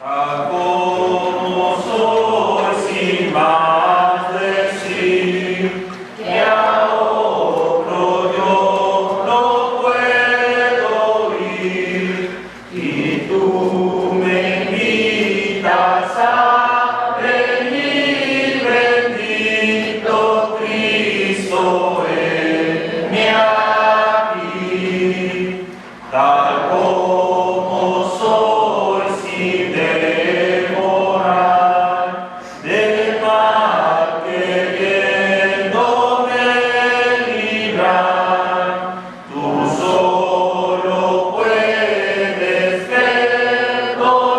Como soy sin más decir, que a otro yo no puedo ir, y tú me invitas a venir, bendito Cristo, heme aquí, tal como soy sin demorar, del mal queriéndome librar. Tú solo puedes perdonar,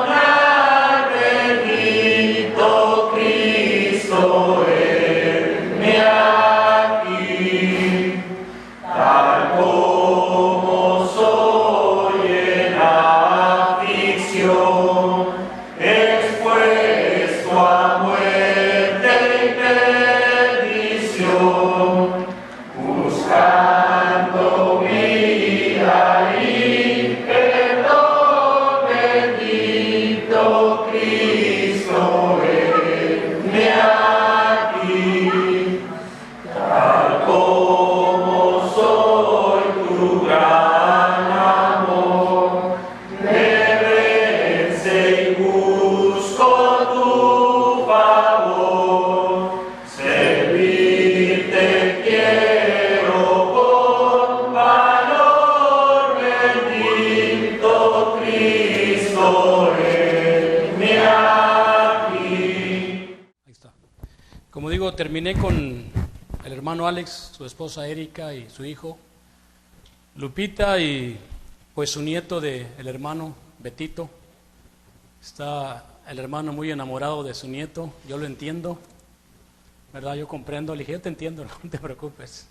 bendito Cristo, heme aquí, tal como soy en aflicción, expuesto a muerte y perdición, buscando vida y perdón, bendito Cristo, heme aquí, tal como soy tu gran amor, me vence y busco tu favor, servirte quiero con valor, bendito Cristo, heme aquí. Ahí está. Como digo, terminé con el hermano Alex, su esposa Erika y su hijo Lupita y pues su nieto del hermano Betito. Está el hermano muy enamorado de su nieto, yo lo entiendo, ¿verdad? Yo comprendo, le dije, yo te entiendo, no te preocupes.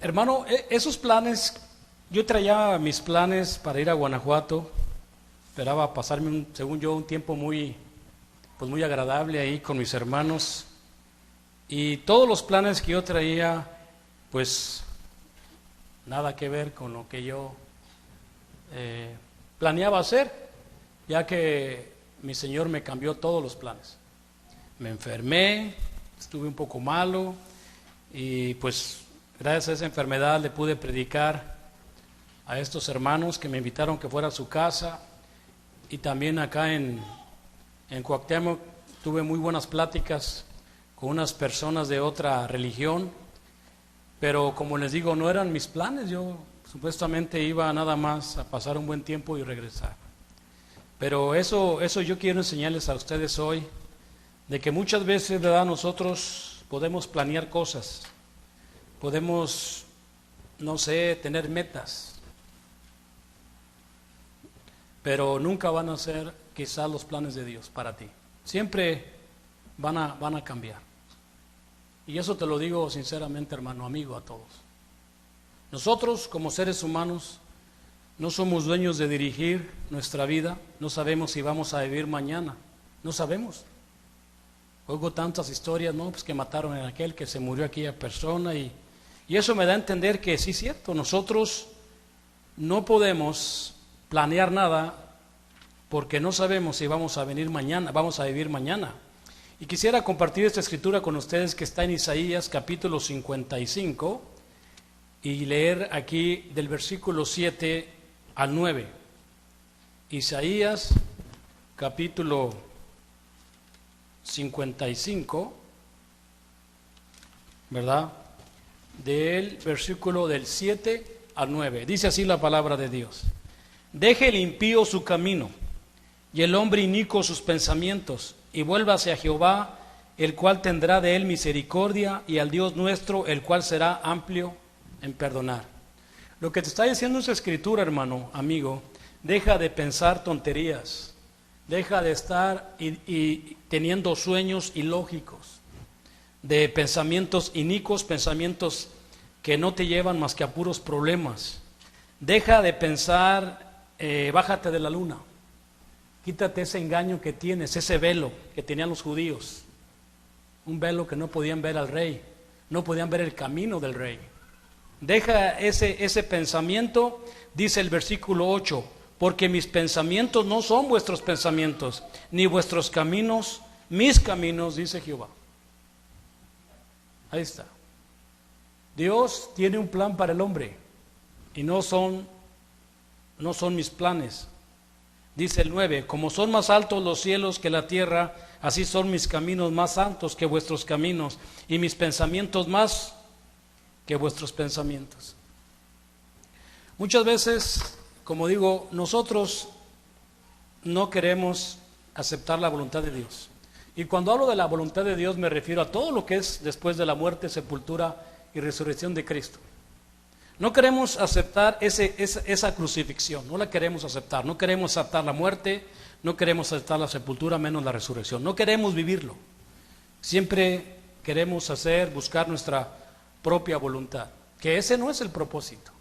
Hermano, esos planes, yo traía mis planes para ir a Guanajuato, esperaba pasarme, según yo, un tiempo muy agradable ahí con mis hermanos, y todos los planes que yo traía, pues nada que ver con lo que yo planeaba hacer, ya que mi Señor me cambió todos los planes. Me enfermé, estuve un poco malo, y pues gracias a esa enfermedad le pude predicar a estos hermanos que me invitaron que fuera a su casa, y también acá en Cuauhtémoc tuve muy buenas pláticas con unas personas de otra religión, pero como les digo, no eran mis planes. Yo supuestamente iba nada más a pasar un buen tiempo y regresar. Pero eso yo quiero enseñarles a ustedes hoy, de que muchas veces, ¿verdad?, nosotros podemos planear cosas, podemos, no sé, tener metas, pero nunca van a ser quizás los planes de Dios para ti. Siempre van a cambiar. Y eso te lo digo sinceramente, hermano, amigo, a todos. Nosotros, como seres humanos, no somos dueños de dirigir nuestra vida. No sabemos si vamos a vivir mañana. No sabemos. Oigo tantas historias, ¿no? Pues que mataron a aquel, que se murió aquella persona. Y eso me da a entender que sí es cierto. Nosotros no podemos planear nada porque no sabemos si vamos a vivir mañana. Y quisiera compartir esta escritura con ustedes que está en Isaías capítulo 55 y leer aquí del versículo 7 al 9. Isaías capítulo 55, ¿verdad? Del versículo del 7 al 9. Dice así la palabra de Dios: Deje el impío su camino y el hombre inicuo sus pensamientos, y vuélvase a Jehová, el cual tendrá de él misericordia, y al Dios nuestro, el cual será amplio en perdonar. Lo que te está diciendo esa escritura, hermano, amigo, deja de pensar tonterías, deja de estar y teniendo sueños ilógicos, de pensamientos inicuos, pensamientos que no te llevan más que a puros problemas. Deja de pensar, bájate de la luna. Quítate ese engaño que tienes, ese velo que tenían los judíos. Un velo que no podían ver al rey, no podían ver el camino del rey. Deja ese pensamiento, dice el versículo 8, porque mis pensamientos no son vuestros pensamientos, ni vuestros caminos, mis caminos, dice Jehová. Ahí está. Dios tiene un plan para el hombre y no son mis planes. Dice el 9, como son más altos los cielos que la tierra, así son mis caminos más altos que vuestros caminos, y mis pensamientos más que vuestros pensamientos. Muchas veces, como digo, nosotros no queremos aceptar la voluntad de Dios. Y cuando hablo de la voluntad de Dios me refiero a todo lo que es después de la muerte, sepultura y resurrección de Cristo. No queremos aceptar esa crucifixión, no la queremos aceptar. No queremos aceptar la muerte, no queremos aceptar la sepultura, menos la resurrección. No queremos vivirlo. Siempre queremos buscar nuestra propia voluntad, que ese no es el propósito.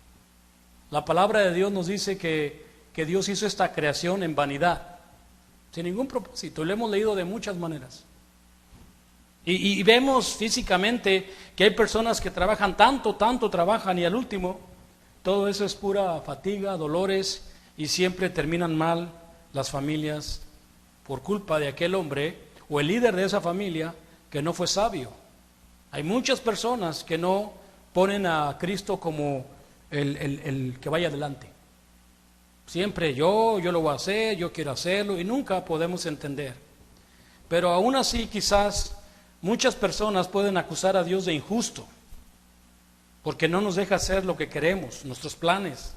La palabra de Dios nos dice que Dios hizo esta creación en vanidad, sin ningún propósito, y lo hemos leído de muchas maneras. Y vemos físicamente que hay personas que trabajan tanto trabajan, y al último todo eso es pura fatiga, dolores, y siempre terminan mal las familias por culpa de aquel hombre o el líder de esa familia que no fue sabio. Hay muchas personas que no ponen a Cristo como el que vaya adelante. Siempre yo lo voy a hacer, yo quiero hacerlo, y nunca podemos entender. Pero aún así quizás muchas personas pueden acusar a Dios de injusto, porque no nos deja hacer lo que queremos, nuestros planes,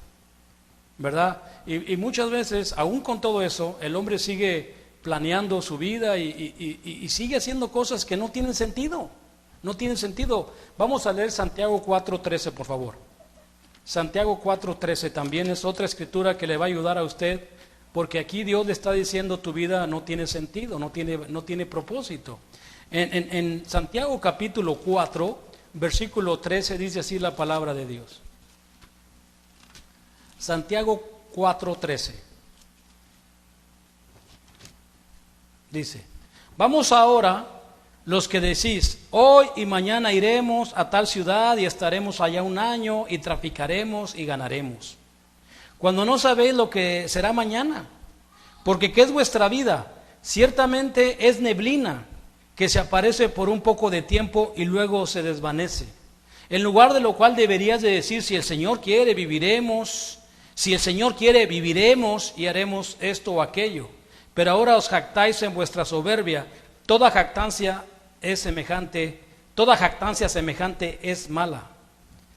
¿verdad? Y muchas veces, aún con todo eso, el hombre sigue planeando su vida y sigue haciendo cosas que no tienen sentido. No tienen sentido. Vamos a leer Santiago 4:13, por favor. Santiago 4:13 también es otra escritura que le va a ayudar a usted, porque aquí Dios le está diciendo: tu vida no tiene sentido, no tiene propósito. En Santiago capítulo 4, versículo 13, dice así la palabra de Dios. Santiago 4:13 dice: vamos ahora, los que decís, hoy y mañana iremos a tal ciudad y estaremos allá un año y traficaremos y ganaremos, cuando no sabéis lo que será mañana, porque ¿qué es vuestra vida? Ciertamente es neblina que se aparece por un poco de tiempo y luego se desvanece. En lugar de lo cual deberías de decir: si el Señor quiere, viviremos. Si el Señor quiere, viviremos y haremos esto o aquello. Pero ahora os jactáis en vuestra soberbia. Toda jactancia semejante es mala.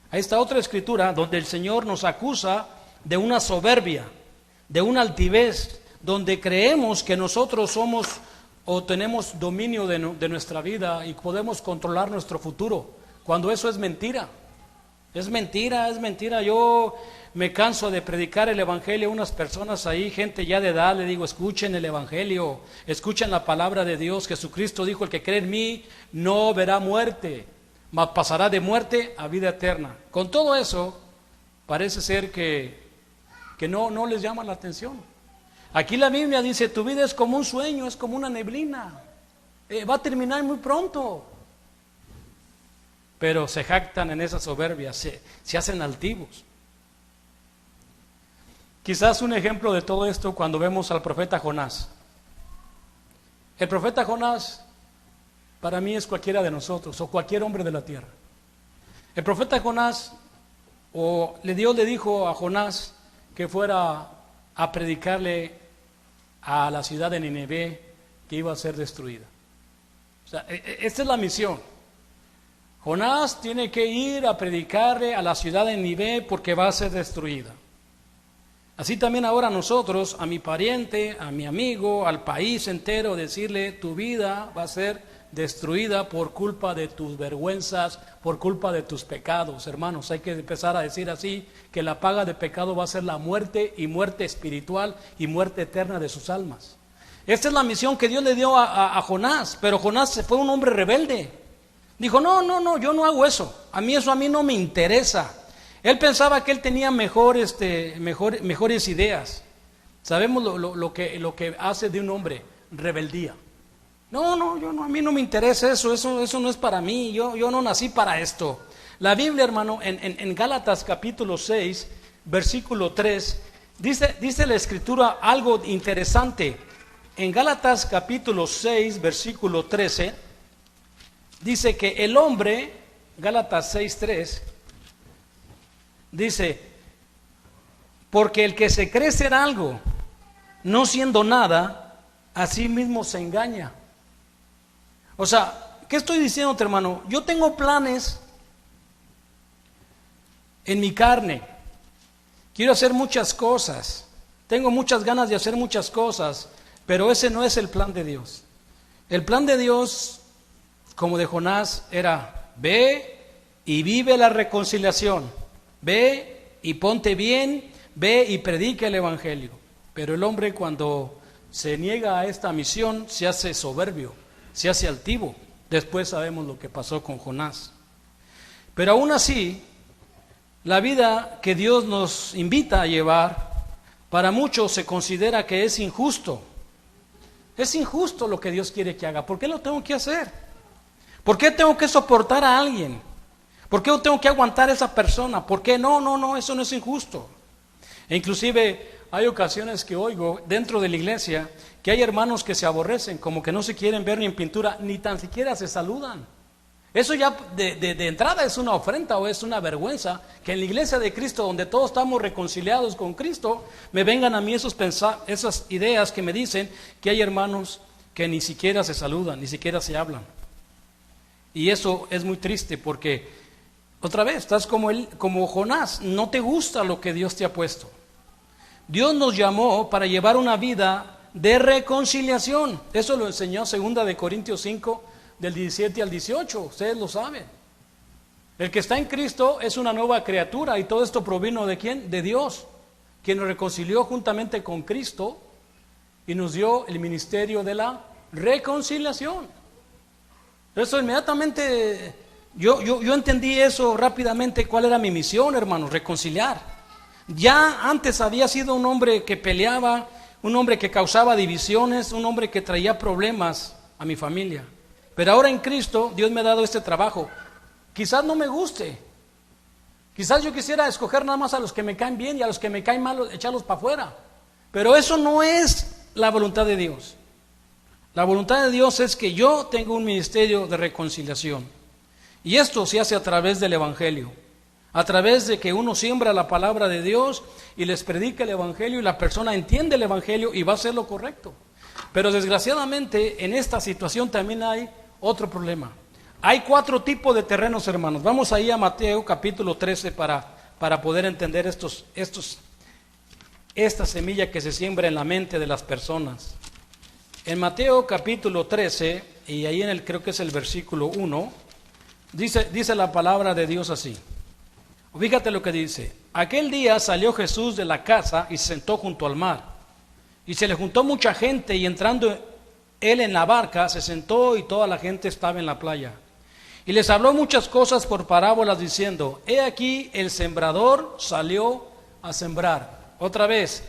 Ahí está otra escritura donde el Señor nos acusa de una soberbia, de una altivez, donde creemos que nosotros somos o tenemos dominio de nuestra vida y podemos controlar nuestro futuro, cuando eso es mentira. Es mentira. Yo me canso de predicar el evangelio a unas personas ahí, gente ya de edad, le digo: escuchen el evangelio, escuchen la palabra de Dios. Jesucristo dijo: el que cree en mí no verá muerte, mas pasará de muerte a vida eterna. Con todo eso, parece ser que no les llama la atención. Aquí la Biblia dice: tu vida es como un sueño, es como una neblina, va a terminar muy pronto. Pero se jactan en esa soberbia, se hacen altivos. Quizás un ejemplo de todo esto cuando vemos al profeta Jonás. El profeta Jonás para mí es cualquiera de nosotros o cualquier hombre de la tierra. El profeta Jonás, Dios le dijo a Jonás que fuera a predicarle a la ciudad de Nínive que iba a ser destruida. O sea, esta es la misión. Jonás tiene que ir a predicarle a la ciudad de Nínive porque va a ser destruida. Así también ahora nosotros, a mi pariente, a mi amigo, al país entero, decirle: tu vida va a ser destruida por culpa de tus vergüenzas, por culpa de tus pecados. Hermanos, hay que empezar a decir así, que la paga de pecado va a ser la muerte, y muerte espiritual y muerte eterna de sus almas. Esta es la misión que Dios le dio a Jonás, pero Jonás fue un hombre rebelde. Dijo: no, yo no hago eso, a mí no me interesa. Él pensaba que él tenía mejores ideas. Sabemos lo que hace de un hombre: rebeldía. No, a mí no me interesa eso no es para mí, yo no nací para esto. La Biblia, hermano, en Gálatas capítulo 6, versículo 3, Dice la Escritura algo interesante. En Gálatas capítulo 6, versículo 13, dice que el hombre, Gálatas 6:3, dice, porque el que se cree ser algo, no siendo nada, a sí mismo se engaña. O sea, ¿qué estoy diciendo, hermano? Yo tengo planes en mi carne. Quiero hacer muchas cosas. Tengo muchas ganas de hacer muchas cosas, pero ese no es el plan de Dios. El plan de Dios, como de Jonás, era: ve y vive la reconciliación. Ve y ponte bien, ve y predica el evangelio. Pero el hombre, cuando se niega a esta misión, se hace soberbio, se hace altivo. Después sabemos lo que pasó con Jonás. Pero aún así, la vida que Dios nos invita a llevar, para muchos se considera que es injusto. Es injusto lo que Dios quiere que haga. ¿Por qué lo tengo que hacer? ¿Por qué tengo que soportar a alguien? ¿Por qué tengo que aguantar a esa persona? ¿Por qué? No, eso no es injusto. E inclusive hay ocasiones que oigo dentro de la iglesia que hay hermanos que se aborrecen, como que no se quieren ver ni en pintura, ni tan siquiera se saludan. Eso ya de entrada es una ofrenda o es una vergüenza, que en la iglesia de Cristo, donde todos estamos reconciliados con Cristo, me vengan a mí esas ideas que me dicen que hay hermanos que ni siquiera se saludan, ni siquiera se hablan. Y eso es muy triste porque, otra vez, estás como Jonás, no te gusta lo que Dios te ha puesto. Dios nos llamó para llevar una vida de reconciliación. Eso lo enseñó 2 Corintios 5, del 17 al 18, ustedes lo saben. El que está en Cristo es una nueva criatura, y todo esto provino ¿de quién? De Dios, quien nos reconcilió juntamente con Cristo y nos dio el ministerio de la reconciliación. Eso inmediatamente, yo entendí eso rápidamente, cuál era mi misión, hermanos: reconciliar. Ya antes había sido un hombre que peleaba, un hombre que causaba divisiones, un hombre que traía problemas a mi familia. Pero ahora en Cristo Dios me ha dado este trabajo. Quizás no me guste, quizás yo quisiera escoger nada más a los que me caen bien y a los que me caen mal echarlos para afuera. Pero eso no es la voluntad de Dios. La voluntad de Dios es que yo tenga un ministerio de reconciliación. Y esto se hace a través del evangelio, a través de que uno siembra la palabra de Dios y les predica el evangelio, y la persona entiende el evangelio y va a hacer lo correcto. Pero desgraciadamente en esta situación también hay otro problema. Hay 4 tipos de terrenos, hermanos. Vamos ahí a Mateo capítulo 13 para poder entender esta semilla que se siembra en la mente de las personas. En Mateo capítulo 13, y ahí creo que es el versículo 1, dice la palabra de Dios así. Fíjate lo que dice: aquel día salió Jesús de la casa y se sentó junto al mar. Y se le juntó mucha gente, y entrando él en la barca, se sentó, y toda la gente estaba en la playa. Y les habló muchas cosas por parábolas, diciendo: he aquí el sembrador salió a sembrar. Otra vez,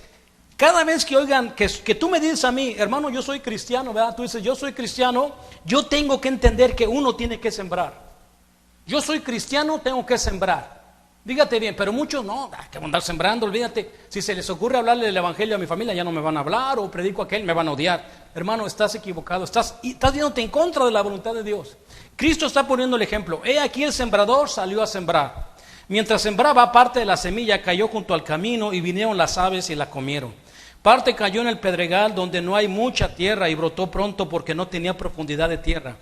cada vez que oigan que tú me dices a mí: hermano, yo soy cristiano, ¿verdad? Tú dices: yo soy cristiano, yo tengo que entender que uno tiene que sembrar. Yo soy cristiano, tengo que sembrar. Dígate bien, pero muchos no, que van a andar sembrando, olvídate. Si se les ocurre hablarle del evangelio a mi familia, ya no me van a hablar, o predico a aquel, me van a odiar. Hermano, estás equivocado, estás yéndote en contra de la voluntad de Dios. Cristo está poniendo el ejemplo: he aquí el sembrador salió a sembrar. Mientras sembraba, parte de la semilla cayó junto al camino, y vinieron las aves y la comieron. Parte cayó en el pedregal, donde no hay mucha tierra, y brotó pronto porque no tenía profundidad de tierra.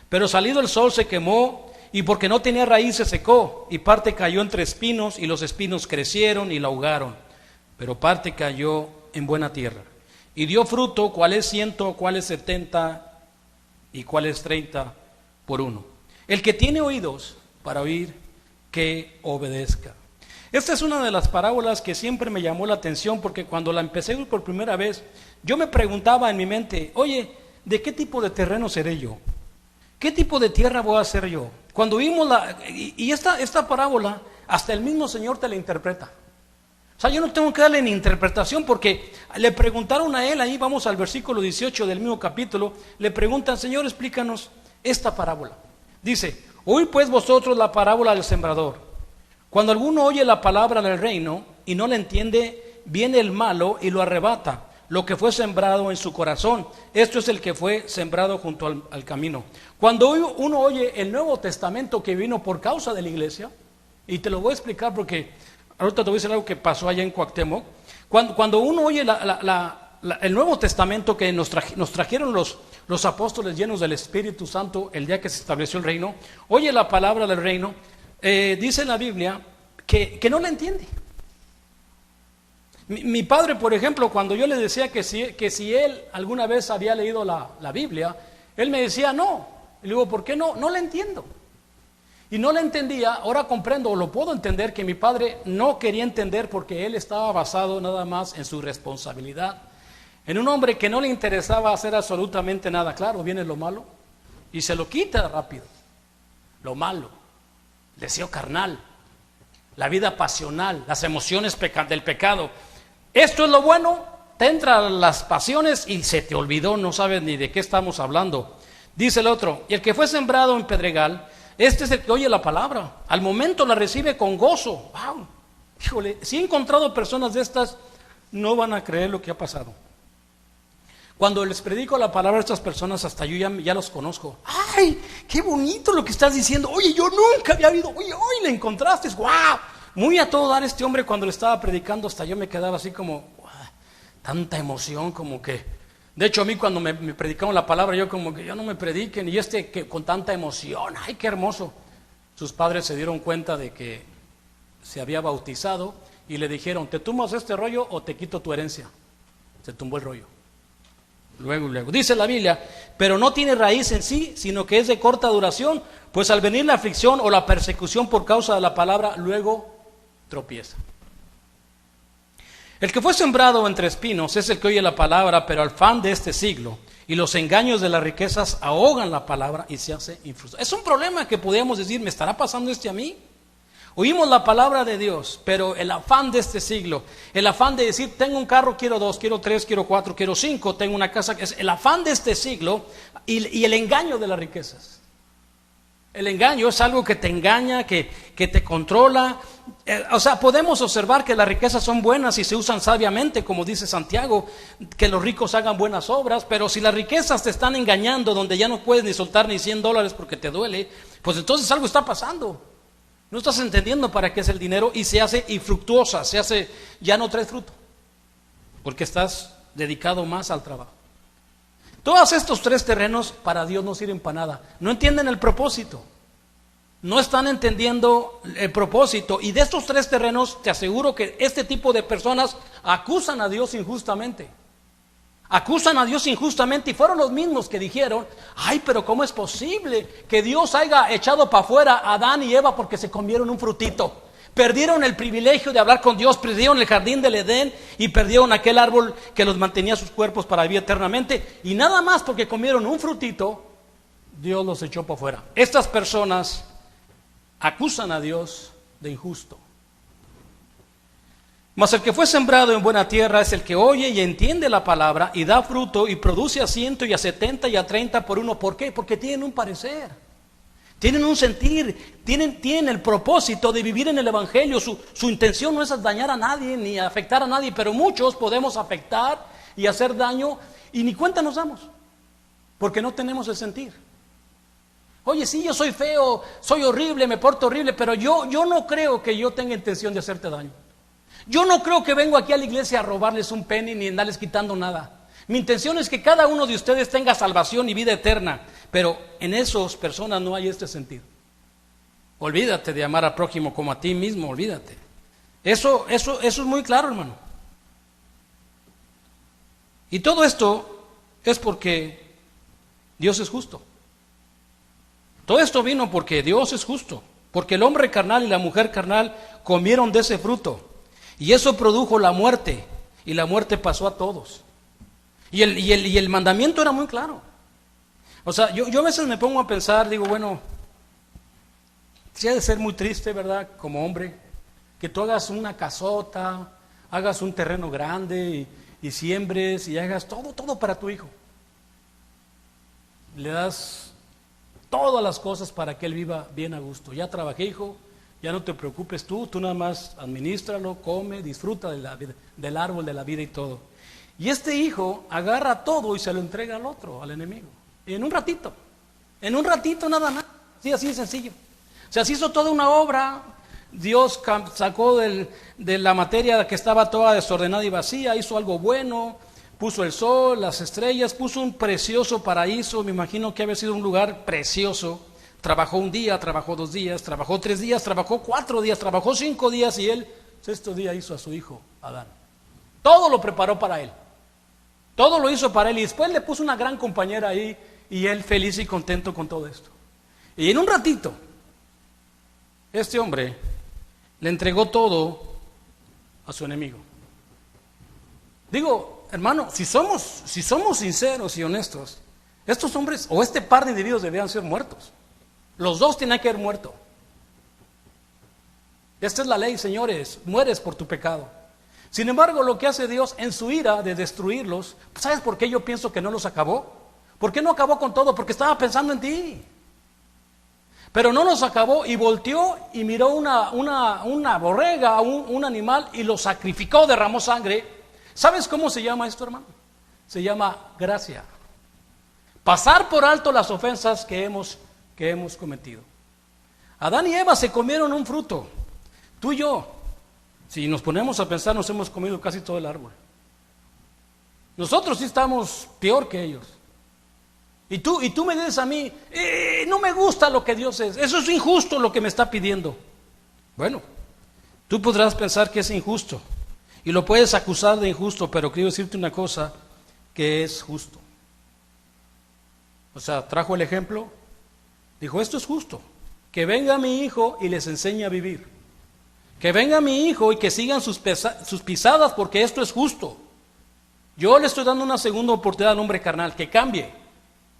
Pero salido el sol se quemó, y porque no tenía raíz se secó. Y parte cayó entre espinos, y los espinos crecieron y la ahogaron. Pero parte cayó en buena tierra, y dio fruto, cuál es 100, cuál es 70, y cuál es 30 por 1. El que tiene oídos para oír, que obedezca. Esta es una de las parábolas que siempre me llamó la atención, porque cuando la empecé por primera vez, yo me preguntaba en mi mente: oye, ¿de qué tipo de terreno seré yo? ¿Qué tipo de tierra voy a ser yo? Cuando vimos esta parábola, hasta el mismo Señor te la interpreta. O sea, yo no tengo que darle ni interpretación, porque le preguntaron a él, ahí vamos al versículo 18 del mismo capítulo, le preguntan: Señor, explícanos esta parábola. Dice: oíd pues vosotros la parábola del sembrador. Cuando alguno oye la palabra del reino y no la entiende, viene el malo y lo arrebata lo que fue sembrado en su corazón. Esto es el que fue sembrado junto al camino. Cuando uno oye el Nuevo Testamento que vino por causa de la iglesia, y te lo voy a explicar porque ahorita te voy a decir algo que pasó allá en Cuauhtémoc. Cuando uno oye el Nuevo Testamento que nos trajeron los apóstoles llenos del Espíritu Santo el día que se estableció el reino, oye la palabra del reino, dice en la Biblia que no la entiende. Mi padre, por ejemplo, cuando yo le decía que si él alguna vez había leído la Biblia, él me decía no. Y le digo, ¿por qué no? No la entiendo. Y no la entendía. Ahora comprendo, o lo puedo entender, que mi padre no quería entender porque él estaba basado nada más en su responsabilidad. En un hombre que no le interesaba hacer absolutamente nada. Claro, viene lo malo y se lo quita rápido. Lo malo, el deseo carnal, la vida pasional, las emociones del pecado. Esto es lo bueno, te entran las pasiones y se te olvidó, no sabes ni de qué estamos hablando. Dice el otro, y el que fue sembrado en pedregal, este es el que oye la palabra, al momento la recibe con gozo. ¡Wow! Híjole, si he encontrado personas de estas, no van a creer lo que ha pasado. Cuando les predico la palabra a estas personas, hasta yo ya los conozco. ¡Ay, qué bonito lo que estás diciendo! Oye, yo nunca había oído. Oye, hoy le encontraste. ¡Guau! Muy a todo dar este hombre cuando le estaba predicando, hasta yo me quedaba así como, ¡guau! Tanta emoción, como que... De hecho, a mí cuando me predicaron la palabra, yo como que ya no me prediquen. Y que con tanta emoción, ¡ay, qué hermoso! Sus padres se dieron cuenta de que se había bautizado y le dijeron, ¿te tumbas este rollo o te quito tu herencia? Se tumbó el rollo. Luego, dice la Biblia, pero no tiene raíz en sí, sino que es de corta duración, pues al venir la aflicción o la persecución por causa de la palabra, luego tropieza. El que fue sembrado entre espinos es el que oye la palabra, pero al afán de este siglo y los engaños de las riquezas ahogan la palabra y se hace infructuosa. Es un problema que podríamos decir, ¿me estará pasando a mí? Oímos la palabra de Dios, pero el afán de este siglo, el afán de decir, tengo un carro, quiero 2, quiero 3, quiero 4, quiero 5, tengo una casa, es el afán de este siglo y el engaño de las riquezas. El engaño es algo que te engaña, que te controla. O sea, podemos observar que las riquezas son buenas y se usan sabiamente, como dice Santiago, que los ricos hagan buenas obras, pero si las riquezas te están engañando, donde ya no puedes ni soltar ni $100 porque te duele, pues entonces algo está pasando. No estás entendiendo para qué es el dinero y se hace infructuosa, ya no trae fruto, porque estás dedicado más al trabajo. Todos estos 3 terrenos para Dios no sirven para nada. No entienden el propósito. No están entendiendo el propósito. Y de estos 3 terrenos te aseguro que este tipo de personas acusan a Dios injustamente. Acusan a Dios injustamente y fueron los mismos que dijeron, ay, pero ¿cómo es posible que Dios haya echado para afuera a Adán y Eva porque se comieron un frutito? Perdieron el privilegio de hablar con Dios, perdieron el jardín del Edén y perdieron aquel árbol que los mantenía sus cuerpos para vivir eternamente. Y nada más porque comieron un frutito, Dios los echó para afuera. Estas personas acusan a Dios de injusto. Mas el que fue sembrado en buena tierra es el que oye y entiende la palabra y da fruto y produce a 100 y a 70 y a 30 por uno. ¿Por qué? Porque tienen un parecer. Tienen un sentir, tienen el propósito de vivir en el Evangelio. Su intención no es dañar a nadie ni afectar a nadie, pero muchos podemos afectar y hacer daño y ni cuenta nos damos, porque no tenemos el sentir. Oye, sí, yo soy feo, soy horrible, me porto horrible, pero yo no creo que yo tenga intención de hacerte daño. Yo no creo que vengo aquí a la iglesia a robarles un penny ni andarles quitando nada. Mi intención es que cada uno de ustedes tenga salvación y vida eterna, pero en esas personas no hay este sentido. Olvídate de amar al prójimo como a ti mismo, olvídate. Eso es muy claro, hermano. Y todo esto es porque Dios es justo. Todo esto vino porque Dios es justo, porque el hombre carnal y la mujer carnal comieron de ese fruto, y eso produjo la muerte, y la muerte pasó a todos. Y el mandamiento era muy claro. O sea, yo a veces me pongo a pensar, digo, bueno, sí ha de ser muy triste, ¿verdad? Como hombre, que tú hagas una casota, hagas un terreno grande y siembres y hagas todo para tu hijo. Le das todas las cosas para que él viva bien a gusto. Ya trabajé, hijo, Ya no te preocupes tú nada más administralo, come, disfruta de la vida, del árbol de la vida y todo. Y este hijo agarra todo y se lo entrega al otro, al enemigo. Y en un ratito nada más, sí, así de sencillo. O sea, se hizo toda una obra. Dios sacó de la materia que estaba toda desordenada y vacía, hizo algo bueno, puso el sol, las estrellas, puso un precioso paraíso. Me imagino que había sido un lugar precioso. Trabajó un día, trabajó 2 días, trabajó 3 días, trabajó 4 días, trabajó 5 días y él, 6º día, hizo a su hijo Adán. Todo lo preparó para él. Todo lo hizo para él y después le puso una gran compañera ahí y él feliz y contento con todo esto. Y en un ratito, este hombre le entregó todo a su enemigo. Digo, hermano, si somos sinceros y honestos, estos hombres o este par de individuos debían ser muertos. Los dos tenían que haber muerto. Esta es la ley, señores, mueres por tu pecado. Sin embargo, lo que hace Dios en su ira de destruirlos, ¿sabes por qué yo pienso que no los acabó? ¿Por qué no acabó con todo? Porque estaba pensando en ti. Pero no los acabó y volteó y miró una borrega, un animal y lo sacrificó, derramó sangre. ¿Sabes cómo se llama esto, hermano? Se llama gracia. Pasar por alto las ofensas que hemos cometido. Adán y Eva se comieron un fruto. Tú y yo, si nos ponemos a pensar, nos hemos comido casi todo el árbol. Nosotros sí estamos peor que ellos. Y tú me dices a mí, no me gusta lo que Dios es, eso es injusto lo que me está pidiendo. Bueno, tú podrás pensar que es injusto y lo puedes acusar de injusto, pero quiero decirte una cosa, que es justo. O sea, trajo el ejemplo, dijo, esto es justo, que venga mi hijo y les enseñe a vivir. Que venga mi hijo y que sigan sus pisadas porque esto es justo. Yo le estoy dando una segunda oportunidad al hombre carnal, que cambie,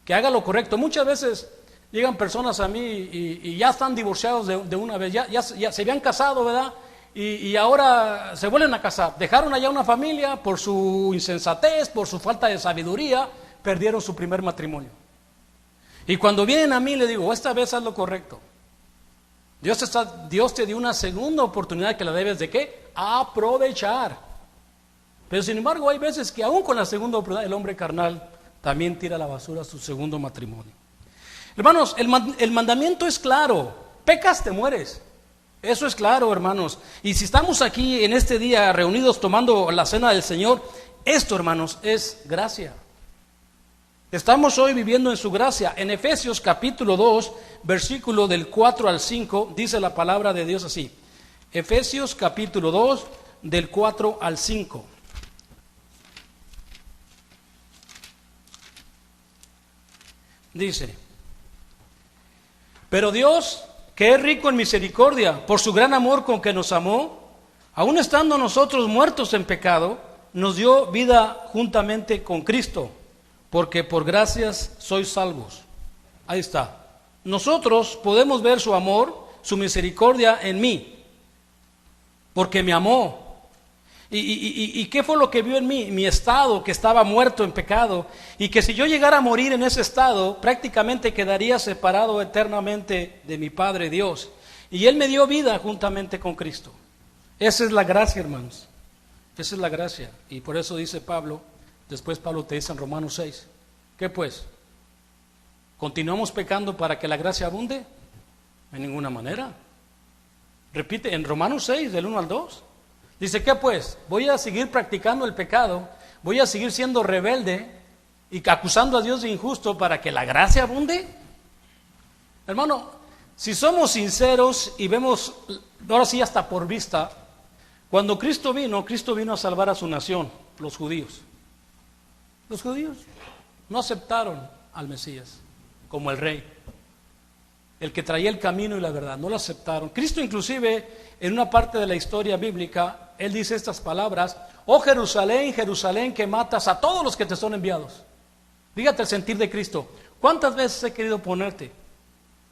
que haga lo correcto. Muchas veces llegan personas a mí y ya están divorciados de una vez, ya se habían casado, ¿verdad? Y ahora se vuelven a casar. Dejaron allá una familia por su insensatez, por su falta de sabiduría, perdieron su primer matrimonio. Y cuando vienen a mí le digo, esta vez haz lo correcto. Dios te dio una segunda oportunidad que la debes ¿de qué? Aprovechar. Pero sin embargo hay veces que aún con la segunda oportunidad el hombre carnal también tira a la basura su segundo matrimonio. Hermanos, el mandamiento es claro, pecas te mueres. Eso es claro, hermanos. Y si estamos aquí en este día reunidos tomando la cena del Señor, esto, hermanos, es gracia. Estamos hoy viviendo en su gracia. En Efesios capítulo 2, versículo del 4 al 5, dice la palabra de Dios así. Efesios capítulo 2, del 4 al 5. Dice, pero Dios, que es rico en misericordia, por su gran amor con que nos amó, aun estando nosotros muertos en pecado, nos dio vida juntamente con Cristo, porque por gracias sois salvos. Ahí está. Nosotros podemos ver su amor, su misericordia en mí, porque me amó. ¿Y qué fue lo que vio en mí? Mi estado, que estaba muerto en pecado, y que si yo llegara a morir en ese estado, prácticamente quedaría separado eternamente de mi Padre Dios. Y Él me dio vida juntamente con Cristo. Esa es la gracia, hermanos. Esa es la gracia. Y por eso dice Pablo, después Pablo te dice en Romanos 6, ¿qué pues? ¿Continuamos pecando para que la gracia abunde? De ninguna manera. Repite, en Romanos 6, del 1 al 2. Dice, ¿qué pues? ¿Voy a seguir practicando el pecado? ¿Voy a seguir siendo rebelde y acusando a Dios de injusto para que la gracia abunde? Hermano, si somos sinceros y vemos, ahora sí hasta por vista, cuando Cristo vino a salvar a su nación, los judíos. Los judíos no aceptaron al Mesías como el rey, el que traía el camino y la verdad, no lo aceptaron. Cristo inclusive, en una parte de la historia bíblica, Él dice estas palabras, oh Jerusalén, Jerusalén, que matas a todos los que te son enviados. Fíjate el sentir de Cristo. ¿Cuántas veces he querido ponerte?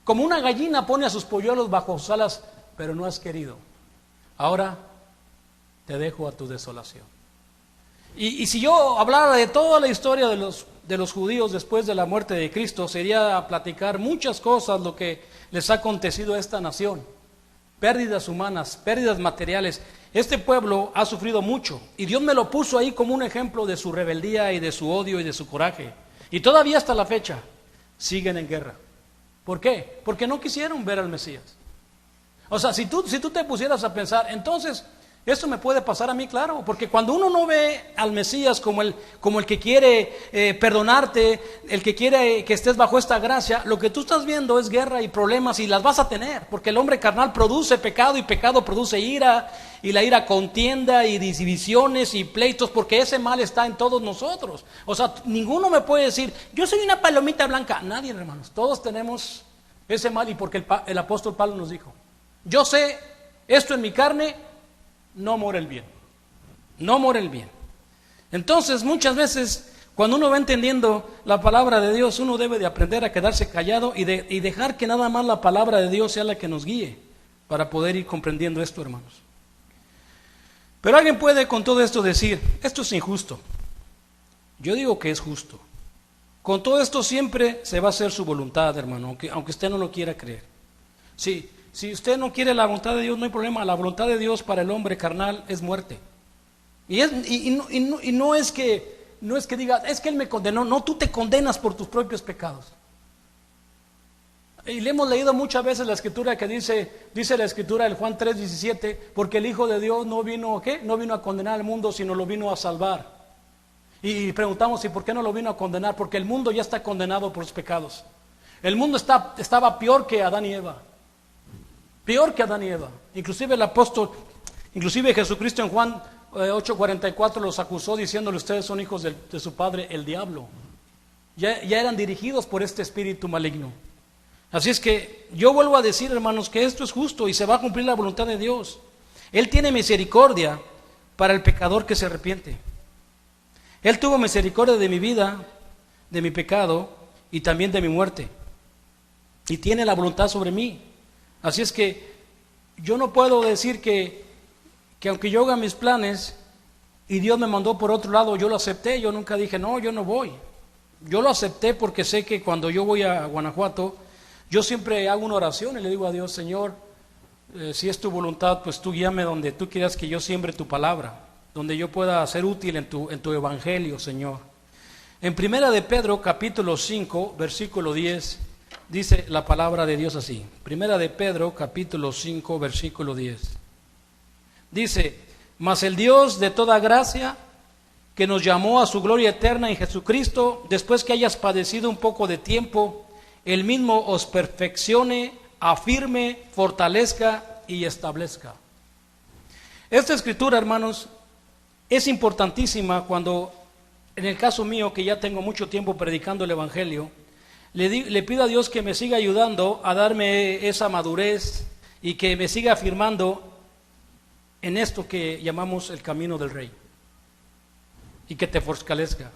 Como una gallina pone a sus polluelos bajo sus alas, pero no has querido. Ahora te dejo a tu desolación. Y si yo hablara de toda la historia de los judíos después de la muerte de Cristo, sería platicar muchas cosas lo que les ha acontecido a esta nación. pérdidas humanas, pérdidas materiales. Este pueblo ha sufrido mucho y Dios me lo puso ahí como un ejemplo de su rebeldía y de su odio y de su coraje. Y todavía hasta la fecha siguen en guerra. ¿Por qué? Porque no quisieron ver al Mesías. O sea, si tú te pusieras a pensar, entonces, esto me puede pasar a mí, claro, porque cuando uno no ve al Mesías como el que quiere perdonarte, el que quiere que estés bajo esta gracia, lo que tú estás viendo es guerra y problemas y las vas a tener, porque el hombre carnal produce pecado y pecado produce ira, y la ira contienda y divisiones y pleitos, porque ese mal está en todos nosotros. O sea, ninguno me puede decir, yo soy una palomita blanca. Nadie, hermanos, todos tenemos ese mal, y porque el apóstol Pablo nos dijo, yo sé esto en mi carne, no mora el bien, no mora el bien. Entonces muchas veces cuando uno va entendiendo la palabra de Dios, uno debe de aprender a quedarse callado y dejar que nada más la palabra de Dios sea la que nos guíe para poder ir comprendiendo esto, hermanos. Pero alguien puede con todo esto decir, esto es injusto. Yo digo que es justo. Con todo esto siempre se va a hacer su voluntad, hermano, aunque usted no lo quiera creer. Sí. Si usted no quiere la voluntad de Dios, no hay problema. La voluntad de Dios para el hombre carnal es muerte. Y no es que diga, es que Él me condenó. No, tú te condenas por tus propios pecados. Y le hemos leído muchas veces la escritura que dice la escritura del Juan 3:17, porque el Hijo de Dios no vino, ¿qué? No vino a condenar al mundo, sino lo vino a salvar. Y preguntamos, ¿y por qué no lo vino a condenar? Porque el mundo ya está condenado por sus pecados. El mundo estaba peor que Adán y Eva. Peor que Adán y Eva. Inclusive el apóstol, inclusive Jesucristo en Juan 8:44 los acusó diciéndole, ustedes son hijos de su padre el diablo. Ya eran dirigidos por este espíritu maligno. Así es que yo vuelvo a decir, hermanos, que esto es justo y se va a cumplir la voluntad de Dios. Él tiene misericordia para el pecador que se arrepiente. Él tuvo misericordia de mi vida, de mi pecado y también de mi muerte. Y tiene la voluntad sobre mí. Así es que yo no puedo decir que aunque yo haga mis planes y Dios me mandó por otro lado, yo lo acepté. Yo nunca dije, no, yo no voy. Yo lo acepté porque sé que cuando yo voy a Guanajuato, yo siempre hago una oración y le digo a Dios, Señor, si es tu voluntad, pues tú guíame donde tú quieras que yo siembre tu palabra, donde yo pueda ser útil en tu evangelio, Señor. En Primera de Pedro, capítulo 5, versículo 10, dice la palabra de Dios así. Primera de Pedro, capítulo 5, versículo 10. Dice, mas el Dios de toda gracia, que nos llamó a su gloria eterna en Jesucristo, después que hayas padecido un poco de tiempo, Él mismo os perfeccione, afirme, fortalezca y establezca. Esta escritura, hermanos, es importantísima cuando, en el caso mío, que ya tengo mucho tiempo predicando el evangelio, le pido a Dios que me siga ayudando a darme esa madurez y que me siga afirmando en esto que llamamos el camino del Rey y que te fortalezca.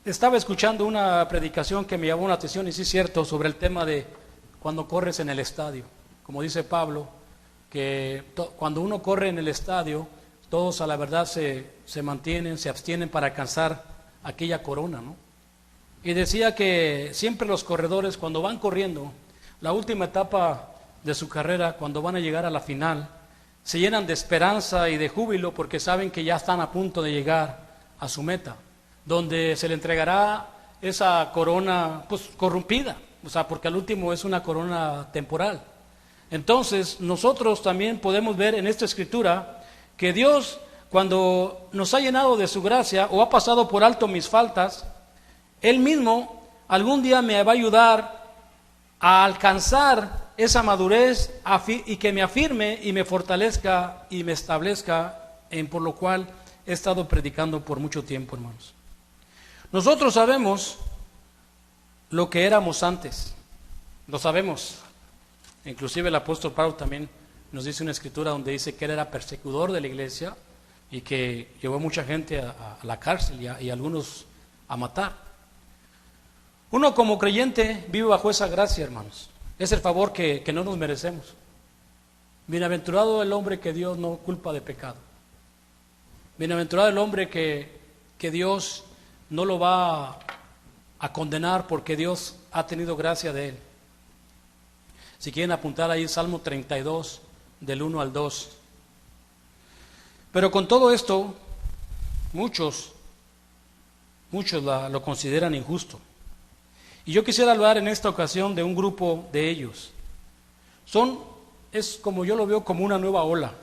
Estaba escuchando una predicación que me llamó la atención y sí es cierto, sobre el tema de cuando corres en el estadio. Como dice Pablo, que cuando uno corre en el estadio, todos a la verdad se mantienen, se abstienen para alcanzar aquella corona, ¿no? Y decía que siempre los corredores, cuando van corriendo, la última etapa de su carrera, cuando van a llegar a la final, se llenan de esperanza y de júbilo porque saben que ya están a punto de llegar a su meta, donde se le entregará esa corona pues corrompida, o sea, porque al último es una corona temporal. Entonces, nosotros también podemos ver en esta escritura que Dios, cuando nos ha llenado de su gracia o ha pasado por alto mis faltas, Él mismo algún día me va a ayudar a alcanzar esa madurez y que me afirme y me fortalezca y me establezca por lo cual he estado predicando por mucho tiempo, hermanos. Nosotros sabemos lo que éramos antes, lo sabemos. Inclusive el apóstol Pablo también nos dice una escritura donde dice que él era perseguidor de la iglesia y que llevó mucha gente a la cárcel y a algunos a matar. Uno como creyente vive bajo esa gracia, hermanos. Es el favor que no nos merecemos. Bienaventurado el hombre que Dios no culpa de pecado. Bienaventurado el hombre que Dios no lo va a condenar porque Dios ha tenido gracia de él. Si quieren apuntar ahí, Salmo 32, del 1 al 2. Pero con todo esto, muchos lo consideran injusto. Y yo quisiera hablar en esta ocasión de un grupo de ellos. Es como yo lo veo, como una nueva ola.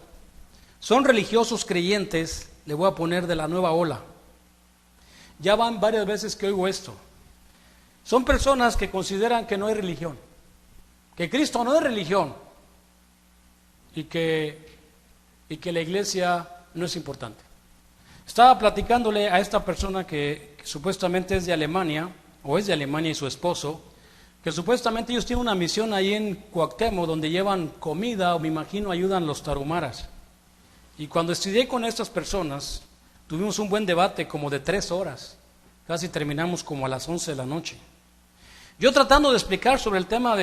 Son religiosos creyentes, le voy a poner de la nueva ola. Ya van varias veces que oigo esto. Son personas que consideran que no hay religión, que Cristo no es religión y que la iglesia no es importante. Estaba platicándole a esta persona que supuestamente es de Alemania, o es de Alemania y su esposo, que supuestamente ellos tienen una misión ahí en Cuauhtémoc donde llevan comida, o me imagino ayudan los tarumaras. Y cuando estudié con estas personas, tuvimos un buen debate como de 3 horas, casi terminamos como a las 11 de la noche. Yo tratando de explicar sobre el tema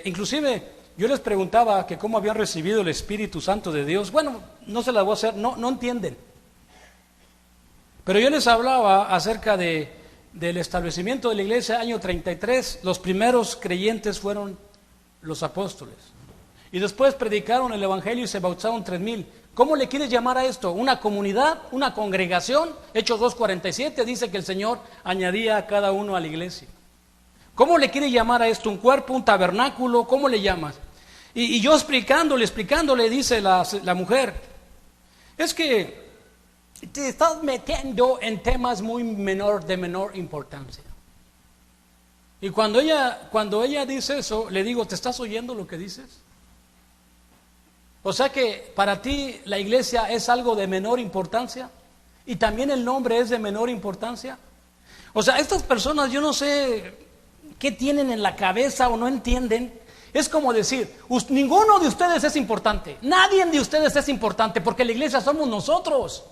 inclusive yo les preguntaba que cómo habían recibido el Espíritu Santo de Dios. Bueno, no se las voy a hacer, no entienden. Pero yo les hablaba acerca del establecimiento de la iglesia, año 33, los primeros creyentes fueron los apóstoles. Y después predicaron el evangelio y se bautizaron 3,000. ¿Cómo le quieres llamar a esto? ¿Una comunidad? ¿Una congregación? Hechos 2:47 dice que el Señor añadía a cada uno a la iglesia. ¿Cómo le quieres llamar a esto? ¿Un cuerpo? ¿Un tabernáculo? ¿Cómo le llamas? Y yo explicándole, dice la mujer, es que te estás metiendo en temas de menor importancia. Y cuando ella dice eso, le digo, ¿te estás oyendo lo que dices? O sea que para ti la iglesia es algo de menor importancia y también el nombre es de menor importancia. O sea, estas personas, yo no sé qué tienen en la cabeza o no entienden. Es como decir, ninguno de ustedes es importante, nadie de ustedes es importante, porque la iglesia somos nosotros.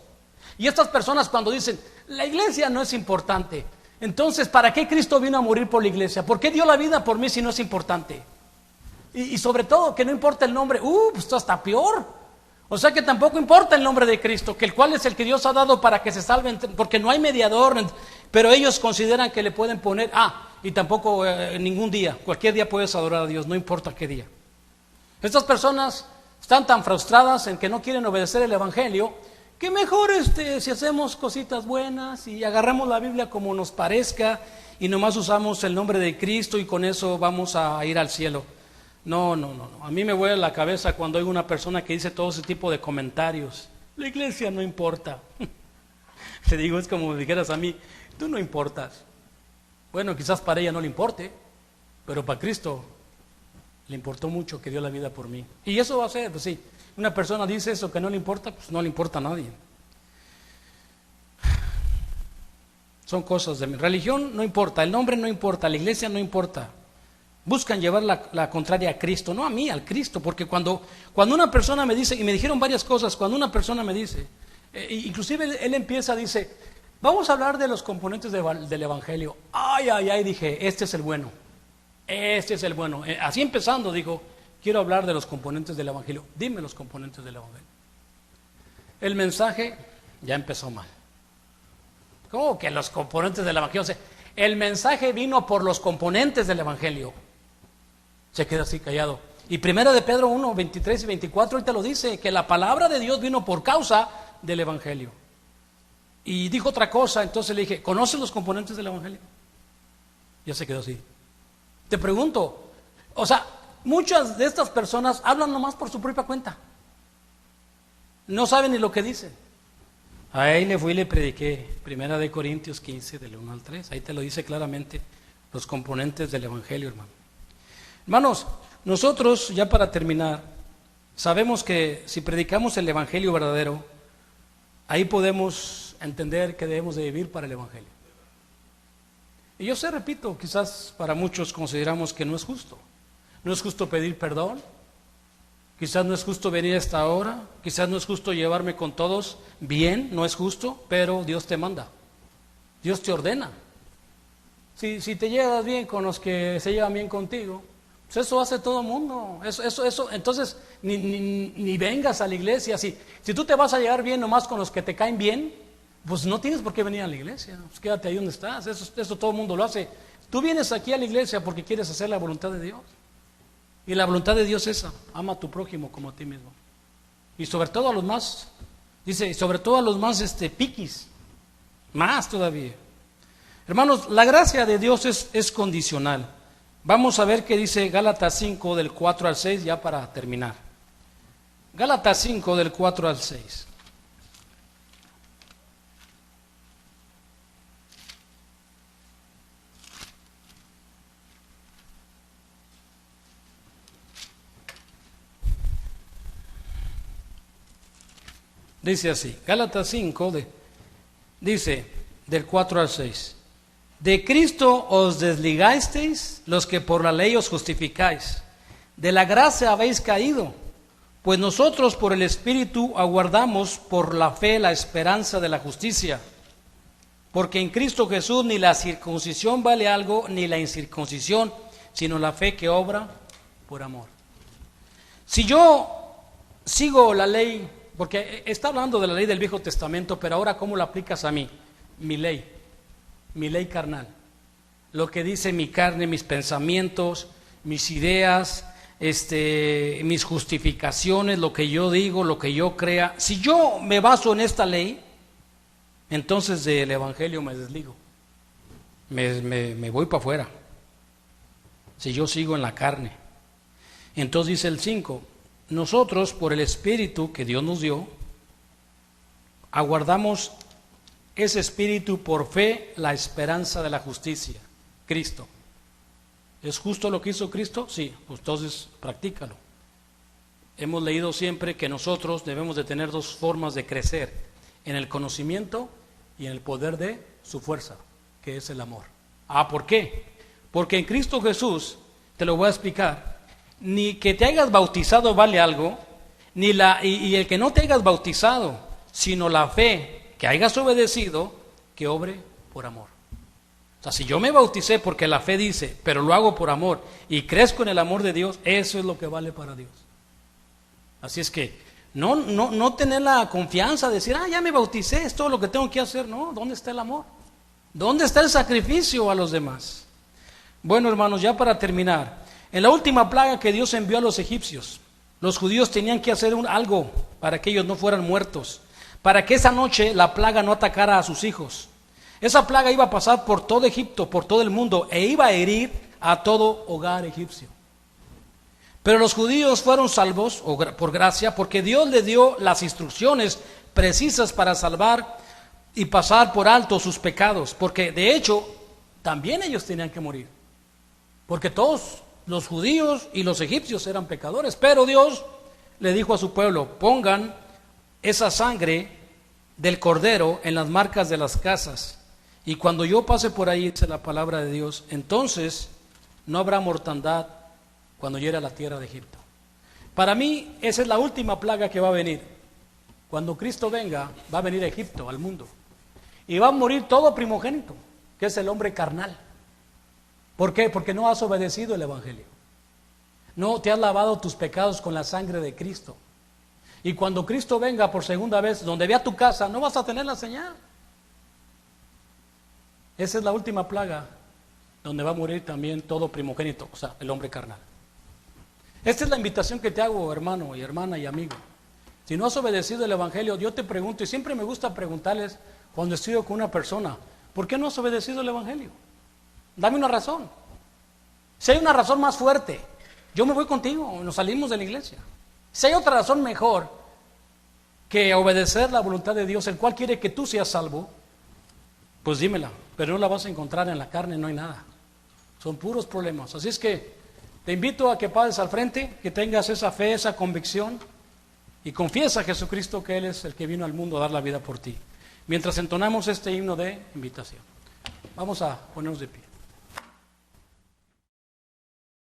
Y estas personas cuando dicen, la iglesia no es importante, entonces, ¿para qué Cristo vino a morir por la iglesia? ¿Por qué dio la vida por mí si no es importante? Y sobre todo, que no importa el nombre, pues esto está peor. O sea que tampoco importa el nombre de Cristo, que el cual es el que Dios ha dado para que se salven, porque no hay mediador, pero ellos consideran que le pueden poner, y tampoco ningún día, cualquier día puedes adorar a Dios, no importa qué día. Estas personas están tan frustradas en que no quieren obedecer el evangelio, que mejor si hacemos cositas buenas y agarramos la Biblia como nos parezca y nomás usamos el nombre de Cristo y con eso vamos a ir al cielo. No. A mí me vuela la cabeza cuando oigo una persona que dice todo ese tipo de comentarios. La iglesia no importa. Te digo, es como si dijeras a mí, tú no importas. Bueno, quizás para ella no le importe, pero para Cristo le importó mucho, que dio la vida por mí. Y eso va a ser, pues sí. Una persona dice eso que no le importa, pues no le importa a nadie. Son cosas de mi religión, no importa, el nombre no importa, la iglesia no importa. Buscan llevar la contraria a Cristo, no a mí, al Cristo, porque cuando una persona me dice, y me dijeron varias cosas, cuando una persona me dice, inclusive él empieza, dice, vamos a hablar de los componentes del evangelio. Ay, dije, este es el bueno. Así empezando, dijo, quiero hablar de los componentes del evangelio. Dime los componentes del evangelio. El mensaje ya empezó mal. ¿Cómo que los componentes del evangelio? O sea, el mensaje vino por los componentes del evangelio. Se queda así callado. Y 1 de Pedro 1, 23 y 24 ahorita lo dice, que la palabra de Dios vino por causa del evangelio. Y dijo otra cosa, entonces le dije, ¿conoces los componentes del evangelio? Ya se quedó así. Te pregunto, o sea, muchas de estas personas hablan nomás por su propia cuenta. No saben ni lo que dicen. Ahí le fui y le prediqué, 1 de Corintios 15, del 1 al 3. Ahí te lo dice claramente, los componentes del evangelio, hermano. Hermanos, nosotros, ya para terminar, sabemos que si predicamos el evangelio verdadero, ahí podemos entender que debemos de vivir para el evangelio. Y yo sé, repito, quizás para muchos consideramos que no es justo. No es justo pedir perdón, quizás no es justo venir a esta hora, quizás no es justo llevarme con todos bien, no es justo, pero Dios te manda, Dios te ordena. Si te llevas bien con los que se llevan bien contigo, pues eso hace todo el mundo. Eso, entonces ni vengas a la iglesia. Si tú te vas a llevar bien nomás con los que te caen bien, pues no tienes por qué venir a la iglesia, pues quédate ahí donde estás. Eso todo el mundo lo hace. Tú vienes aquí a la iglesia porque quieres hacer la voluntad de Dios. Y la voluntad de Dios es esa: ama a tu prójimo como a ti mismo. Y sobre todo a los más, dice, y sobre todo a los más piquis, más todavía. Hermanos, la gracia de Dios es condicional. Vamos a ver qué dice Gálatas 5 del 4 al 6 ya para terminar. Gálatas 5 del 4 al 6. Dice así, Gálatas 5, dice del 4 al 6. De Cristo os desligasteis los que por la ley os justificáis. De la gracia habéis caído, pues nosotros por el Espíritu aguardamos por la fe la esperanza de la justicia. Porque en Cristo Jesús ni la circuncisión vale algo, ni la incircuncisión, sino la fe que obra por amor. Si yo sigo la ley, porque está hablando de la ley del Viejo Testamento, pero ahora ¿cómo la aplicas a mí? Mi ley carnal, lo que dice mi carne, mis pensamientos, mis ideas, mis justificaciones, lo que yo digo, lo que yo crea. Si yo me baso en esta ley, entonces del Evangelio me desligo, me voy para afuera. Si yo sigo en la carne, entonces dice el 5, nosotros por el Espíritu que Dios nos dio, aguardamos ese Espíritu por fe, la esperanza de la justicia, Cristo. ¿Es justo lo que hizo Cristo? Sí, pues entonces practícalo. Hemos leído siempre que nosotros debemos de tener dos formas de crecer: en el conocimiento y en el poder de su fuerza, que es el amor. ¿Por qué? Porque en Cristo Jesús, te lo voy a explicar, ni que te hayas bautizado vale algo, y el que no te hayas bautizado, sino la fe que hayas obedecido, que obre por amor. O sea, si yo me bauticé porque la fe dice, pero lo hago por amor y crezco en el amor de Dios, eso es lo que vale para Dios. Así es que no tener la confianza de decir, ya me bauticé, es todo lo que tengo que hacer. No, ¿dónde está el amor? ¿Dónde está el sacrificio a los demás? Bueno, hermanos, ya para terminar, en la última plaga que Dios envió a los egipcios, los judíos tenían que hacer algo para que ellos no fueran muertos, para que esa noche la plaga no atacara a sus hijos. Esa plaga iba a pasar por todo Egipto, por todo el mundo, e iba a herir a todo hogar egipcio. Pero los judíos fueron salvos por gracia, porque Dios les dio las instrucciones precisas para salvar y pasar por alto sus pecados, porque de hecho también ellos tenían que morir, porque todos los judíos y los egipcios eran pecadores. Pero Dios le dijo a su pueblo: pongan esa sangre del cordero en las marcas de las casas, y cuando yo pase por ahí, dice la palabra de Dios, entonces no habrá mortandad cuando llegue a la tierra de Egipto. Para mí esa es la última plaga que va a venir. Cuando Cristo venga, va a venir a Egipto, al mundo, y va a morir todo primogénito, que es el hombre carnal. ¿Por qué? Porque no has obedecido el Evangelio, no te has lavado tus pecados con la sangre de Cristo. Y cuando Cristo venga por segunda vez, donde vea tu casa, no vas a tener la señal. Esa es la última plaga, donde va a morir también todo primogénito, o sea, el hombre carnal. Esta es la invitación que te hago, hermano y hermana y amigo. Si no has obedecido el Evangelio, yo te pregunto, y siempre me gusta preguntarles cuando estudio con una persona, ¿por qué no has obedecido el Evangelio? Dame una razón. Si hay una razón más fuerte, yo me voy contigo, nos salimos de la iglesia. Si hay otra razón mejor que obedecer la voluntad de Dios, el cual quiere que tú seas salvo, pues dímela, pero no la vas a encontrar en la carne, no hay nada. Son puros problemas. Así es que te invito a que pases al frente, que tengas esa fe, esa convicción, y confiesa a Jesucristo que Él es el que vino al mundo a dar la vida por ti. Mientras entonamos este himno de invitación, vamos a ponernos de pie.